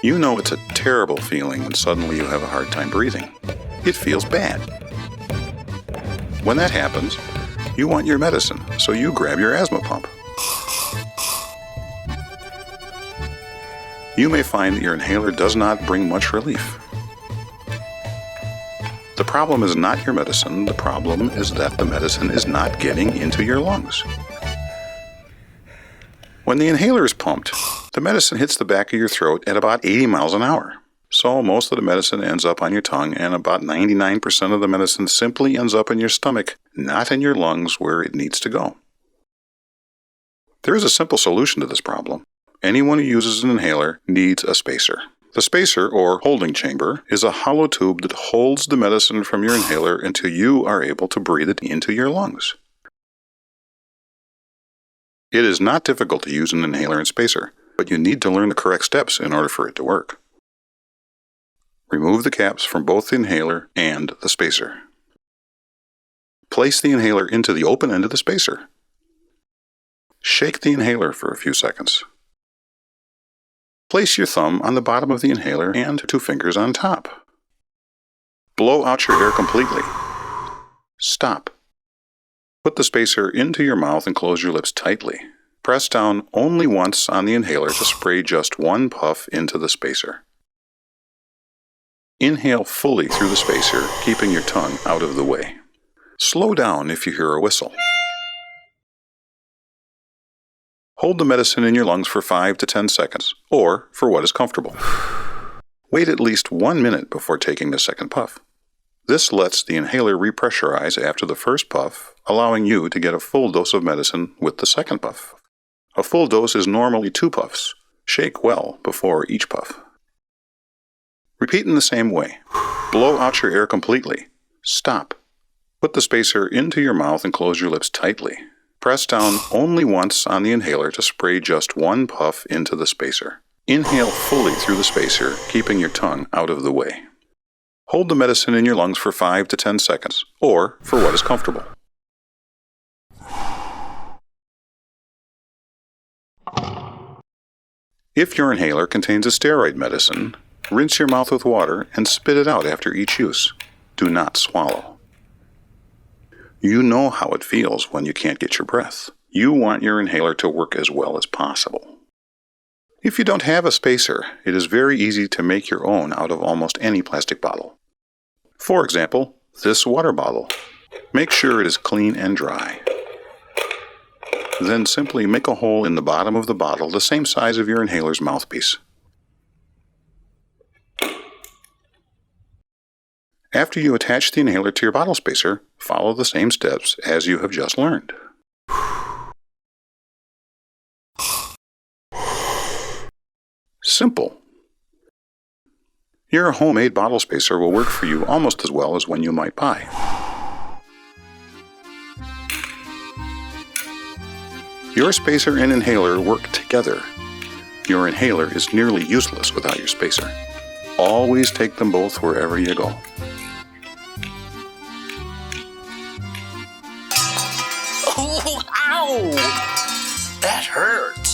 You know it's a terrible feeling when suddenly you have a hard time breathing. It feels bad. When that happens, you want your medicine, so you grab your asthma pump. You may find that your inhaler does not bring much relief. The problem is not your medicine, the problem is that the medicine is not getting into your lungs. When the inhaler is pumped, the medicine hits the back of your throat at about 80 miles an hour. So most of the medicine ends up on your tongue, and about 99% of the medicine simply ends up in your stomach, not in your lungs where it needs to go. There is a simple solution to this problem. Anyone who uses an inhaler needs a spacer. The spacer, or holding chamber, is a hollow tube that holds the medicine from your inhaler until you are able to breathe it into your lungs. It is not difficult to use an inhaler and spacer, but you need to learn the correct steps in order for it to work. Remove the caps from both the inhaler and the spacer. Place the inhaler into the open end of the spacer. Shake the inhaler for a few seconds. Place your thumb on the bottom of the inhaler and 2 fingers on top. Blow out your air completely. Stop. Put the spacer into your mouth and close your lips tightly. Press down only once on the inhaler to spray just 1 puff into the spacer. Inhale fully through the spacer, keeping your tongue out of the way. Slow down if you hear a whistle. Hold the medicine in your lungs for 5 to 10 seconds, or for what is comfortable. Wait at least 1 minute before taking the second puff. This lets the inhaler repressurize after the first puff, allowing you to get a full dose of medicine with the second puff. A full dose is normally 2 puffs. Shake well before each puff. Repeat in the same way. Blow out your air completely. Stop. Put the spacer into your mouth and close your lips tightly. Press down only once on the inhaler to spray just 1 puff into the spacer. Inhale fully through the spacer, keeping your tongue out of the way. Hold the medicine in your lungs for 5 to 10 seconds, or for what is comfortable. If your inhaler contains a steroid medicine, rinse your mouth with water and spit it out after each use. Do not swallow. You know how it feels when you can't get your breath. You want your inhaler to work as well as possible. If you don't have a spacer, it is very easy to make your own out of almost any plastic bottle. For example, this water bottle. Make sure it is clean and dry. Then simply make a hole in the bottom of the bottle the same size of your inhaler's mouthpiece. After you attach the inhaler to your bottle spacer, follow the same steps as you have just learned. Simple. Your homemade bottle spacer will work for you almost as well as one you might buy. Your spacer and inhaler work together. Your inhaler is nearly useless without your spacer. Always take them both wherever you go. Oh, ow! That hurt.